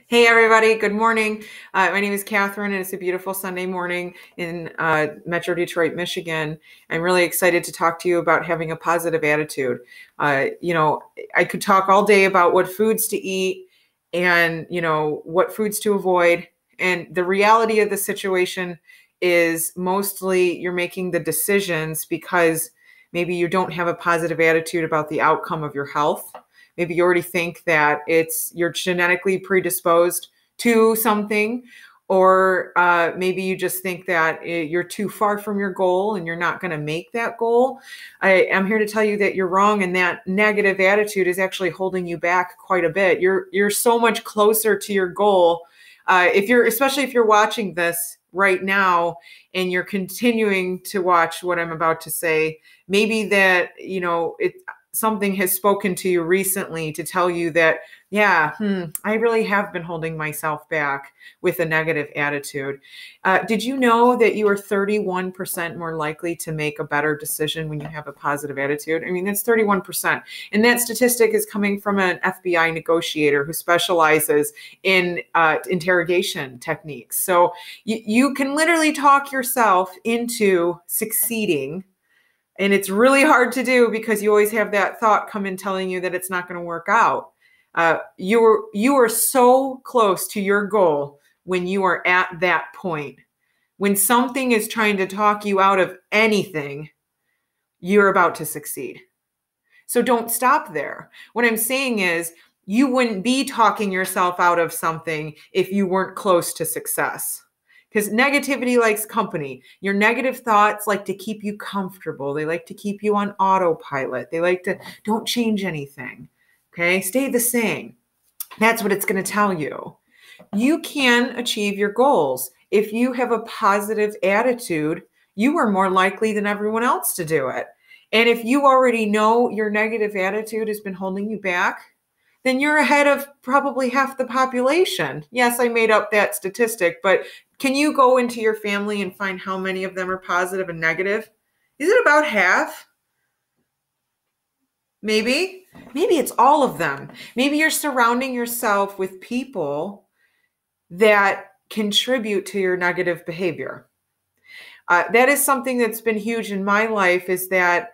Hey everybody, good morning. My name is Catherine and it's a beautiful Sunday morning in Metro Detroit, Michigan. I'm really excited to talk to you about having a positive attitude. I could talk all day about what foods to eat and, what foods to avoid. And the reality of the situation is mostly you're making the decisions because maybe you don't have a positive attitude about the outcome of your health. Maybe you already think that you're genetically predisposed to something, or maybe you just think that you're too far from your goal and you're not going to make that goal. I am here to tell you that you're wrong, and that negative attitude is actually holding you back quite a bit. You're so much closer to your goal. Especially if you're watching this right now and you're continuing to watch what I'm about to say, maybe that something has spoken to you recently to tell you that, I really have been holding myself back with a negative attitude. Did you know that you are 31% more likely to make a better decision when you have a positive attitude? I mean, that's 31%. And that statistic is coming from an FBI negotiator who specializes in interrogation techniques. So you can literally talk yourself into succeeding. And it's really hard to do because you always have that thought come in telling you that it's not going to work out. You are so close to your goal when you are at that point. When something is trying to talk you out of anything, you're about to succeed. So don't stop there. What I'm saying is you wouldn't be talking yourself out of something if you weren't close to success. Because negativity likes company. Your negative thoughts like to keep you comfortable. They like to keep you on autopilot. They like to, don't change anything. Okay, stay the same. That's what it's going to tell you. You can achieve your goals. If you have a positive attitude, you are more likely than everyone else to do it. And if you already know your negative attitude has been holding you back, then you're ahead of probably half the population. Yes, I made up that statistic, but can you go into your family and find how many of them are positive and negative? Is it about half? Maybe it's all of them. Maybe you're surrounding yourself with people that contribute to your negative behavior. That is something that's been huge in my life, is that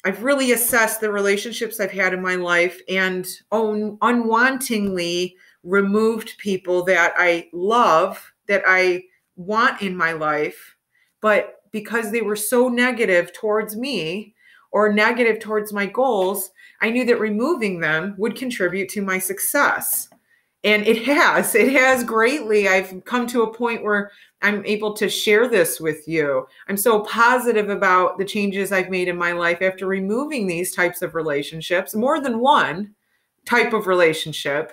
I've really assessed the relationships I've had in my life and unwantingly removed people that I love, that I want in my life, but because they were so negative towards me or negative towards my goals, I knew that removing them would contribute to my success. And it has greatly. I've come to a point where I'm able to share this with you. I'm so positive about the changes I've made in my life after removing these types of relationships, more than one type of relationship,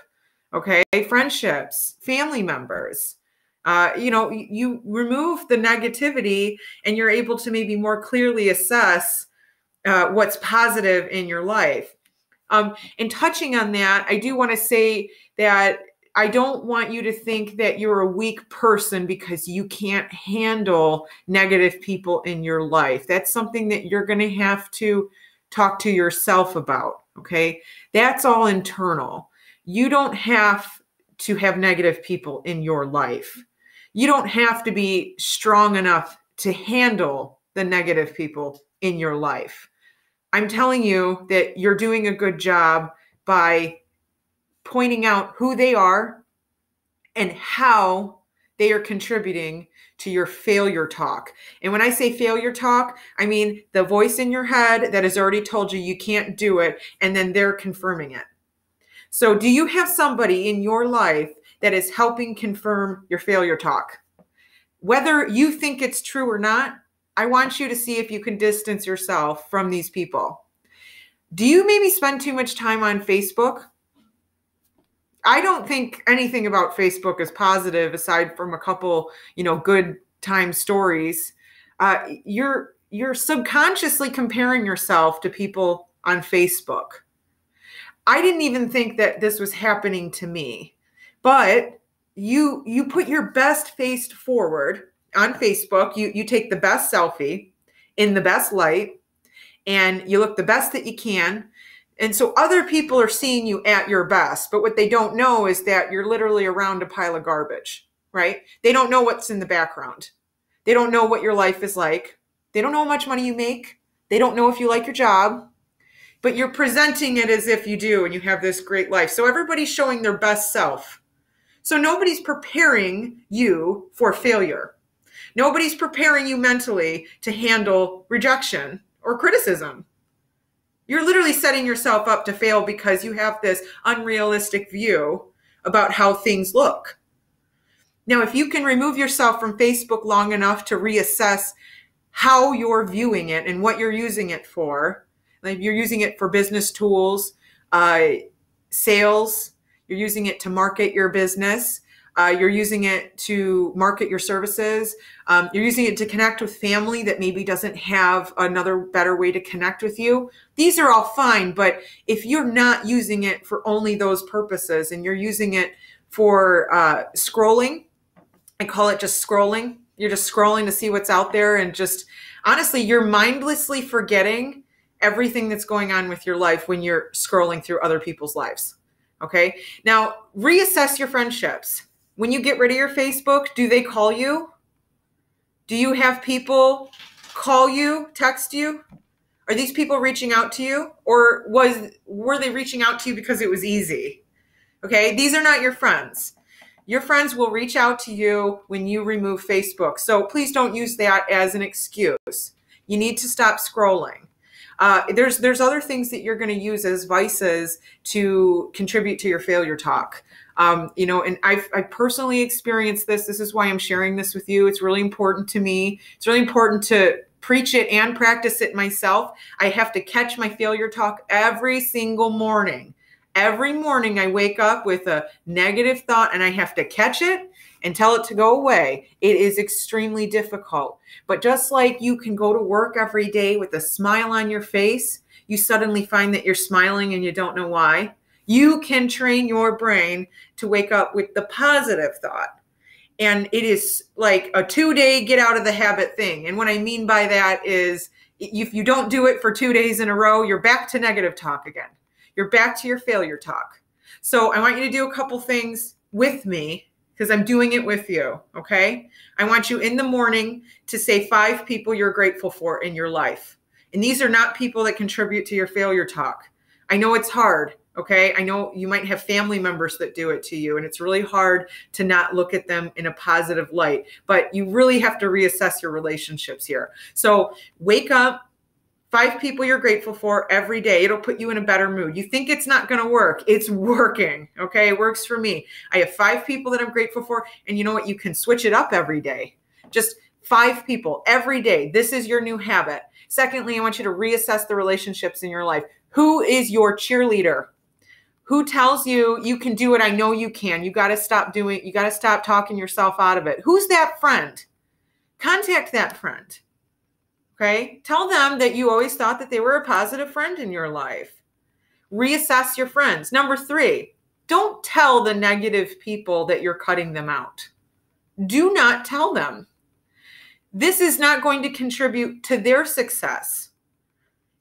okay? Friendships, family members. You remove the negativity and you're able to maybe more clearly assess what's positive in your life. And touching on that, I do want to say that I don't want you to think that you're a weak person because you can't handle negative people in your life. That's something that you're going to have to talk to yourself about, okay? That's all internal. You don't have to have negative people in your life. You don't have to be strong enough to handle the negative people in your life. I'm telling you that you're doing a good job by pointing out who they are and how they are contributing to your failure talk. And when I say failure talk, I mean the voice in your head that has already told you you can't do it, and then they're confirming it. So do you have somebody in your life that is helping confirm your failure talk? Whether you think it's true or not, I want you to see if you can distance yourself from these people. Do you maybe spend too much time on Facebook? I don't think anything about Facebook is positive aside from a couple, good time stories. You're subconsciously comparing yourself to people on Facebook. I didn't even think that this was happening to me, but you put your best face forward on Facebook. You take the best selfie in the best light, and you look the best that you can. And so other people are seeing you at your best, but what they don't know is that you're literally around a pile of garbage, right? They don't know what's in the background. They don't know what your life is like. They don't know how much money you make. They don't know if you like your job, but you're presenting it as if you do and you have this great life. So everybody's showing their best self. So nobody's preparing you for failure. Nobody's preparing you mentally to handle rejection or criticism. You're literally setting yourself up to fail because you have this unrealistic view about how things look. Now, if you can remove yourself from Facebook long enough to reassess how you're viewing it and what you're using it for, like you're using it for business tools, sales, you're using it to market your business, you're using it to market your services. You're using it to connect with family that maybe doesn't have another better way to connect with you. These are all fine, but if you're not using it for only those purposes and you're using it for scrolling, I call it just scrolling. You're just scrolling to see what's out there and just, honestly, you're mindlessly forgetting everything that's going on with your life when you're scrolling through other people's lives. Okay. Now reassess your friendships. When you get rid of your Facebook, do they call you? Do you have people call you, text you? Are these people reaching out to you? Or were they reaching out to you because it was easy? Okay, these are not your friends. Your friends will reach out to you when you remove Facebook. So please don't use that as an excuse. You need to stop scrolling. There's other things that you're going to use as vices to contribute to your failure talk. And I personally experienced this. This is why I'm sharing this with you. It's really important to me. It's really important to preach it and practice it myself. I have to catch my failure talk every single morning. Every morning I wake up with a negative thought and I have to catch it and tell it to go away. It is extremely difficult. But just like you can go to work every day with a smile on your face, you suddenly find that you're smiling and you don't know why. You can train your brain to wake up with the positive thought. And it is like a 2-day get out of the habit thing. And what I mean by that is if you don't do it for 2 days in a row, you're back to negative talk again. You're back to your failure talk. So I want you to do a couple things with me because I'm doing it with you, okay? I want you in the morning to say 5 people you're grateful for in your life. And these are not people that contribute to your failure talk. I know it's hard, okay? I know you might have family members that do it to you, and it's really hard to not look at them in a positive light, but you really have to reassess your relationships here. So wake up, 5 people you're grateful for every day. It'll put you in a better mood. You think it's not going to work. It's working. Okay. It works for me. I have 5 people that I'm grateful for. And you know what? You can switch it up every day. Just 5 people every day. This is your new habit. Secondly, I want you to reassess the relationships in your life. Who is your cheerleader? Who tells you you can do it? I know you can. You got to stop doing, you got to stop talking yourself out of it. Who's that friend? Contact that friend. Okay. Tell them that you always thought that they were a positive friend in your life. Reassess your friends. Number 3, don't tell the negative people that you're cutting them out. Do not tell them. This is not going to contribute to their success.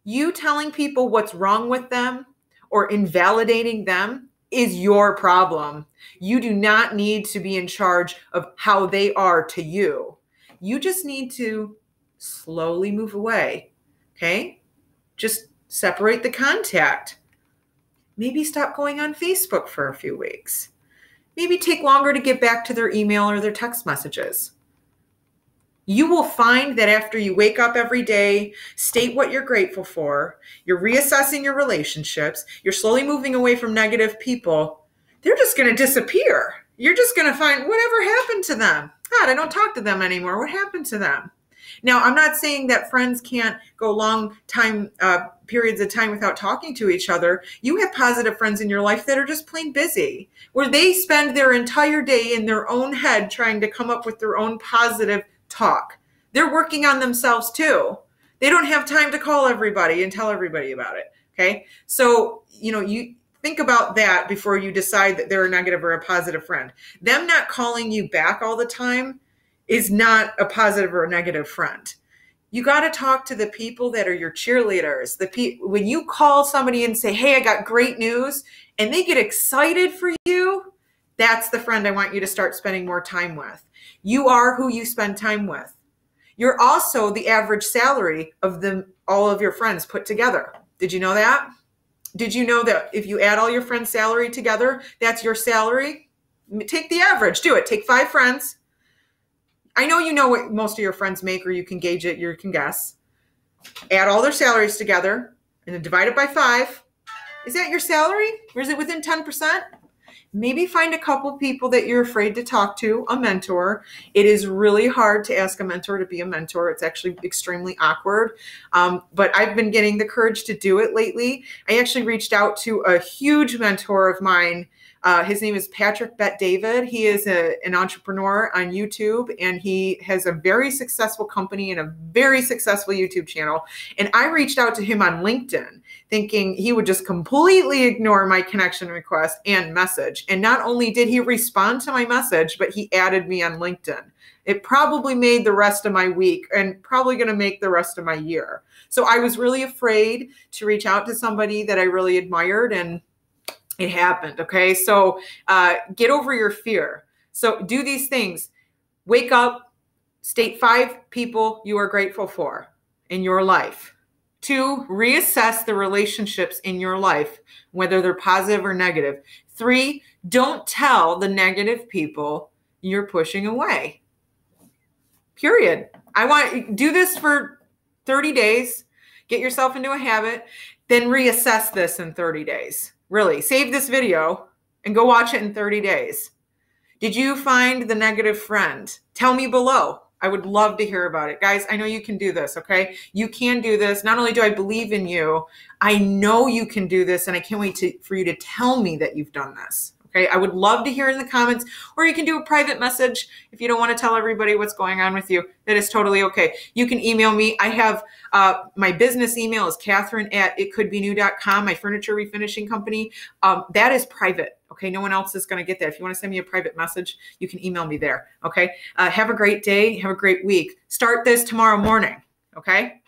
You telling people what's wrong with them or invalidating them is your problem. You do not need to be in charge of how they are to you. You just need to slowly move away. Okay. Just separate the contact. Maybe stop going on Facebook for a few weeks. Maybe take longer to get back to their email or their text messages. You will find that after you wake up every day, state what you're grateful for, you're reassessing your relationships, you're slowly moving away from negative people, they're just going to disappear. You're just going to find whatever happened to them. God, I don't talk to them anymore. What happened to them? Now, I'm not saying that friends can't go long time periods of time without talking to each other. You have positive friends in your life that are just plain busy, where they spend their entire day in their own head trying to come up with their own positive talk. They're working on themselves too. They don't have time to call everybody and tell everybody about it. Okay. So, you think about that before you decide that they're a negative or a positive friend. Them not calling you back all the time is not a positive or a negative friend. You got to talk to the people that are your cheerleaders. When you call somebody and say, hey, I got great news, and they get excited for you, that's the friend I want you to start spending more time with. You are who you spend time with. You're also the average salary of all of your friends put together. Did you know that? Did you know that if you add all your friends' salary together, that's your salary? Take the average. Do it. Take 5 friends. I know you know what most of your friends make, or you can gauge it. You can guess. Add all their salaries together and then divide it by 5. Is that your salary? Or is it within 10%? Maybe find a couple people that you're afraid to talk to, a mentor. It is really hard to ask a mentor to be a mentor. It's actually extremely awkward. But I've been getting the courage to do it lately. I actually reached out to a huge mentor of mine. His name is Patrick Bet-David. He is an entrepreneur on YouTube, and he has a very successful company and a very successful YouTube channel. And I reached out to him on LinkedIn thinking he would just completely ignore my connection request and message. And not only did he respond to my message, but he added me on LinkedIn. It probably made the rest of my week and probably going to make the rest of my year. So I was really afraid to reach out to somebody that I really admired, and it happened. Okay. So get over your fear. So do these things. Wake up, state 5 people you are grateful for in your life. 2, reassess the relationships in your life, whether they're positive or negative. 3, don't tell the negative people you're pushing away. Period. I want do this for 30 days. Get yourself into a habit, then reassess this in 30 days. Really, save this video and go watch it in 30 days. Did you find the negative friend? Tell me below. I would love to hear about it. Guys, I know you can do this, okay? You can do this. Not only do I believe in you, I know you can do this, and I can't wait for you to tell me that you've done this. Okay, I would love to hear in the comments, or you can do a private message if you don't want to tell everybody what's going on with you. That is totally okay. You can email me. I have my business email is Catherine@itcouldbenew.com, my furniture refinishing company. That is private. Okay, no one else is going to get that. If you want to send me a private message, you can email me there. Okay, have a great day. Have a great week. Start this tomorrow morning. Okay.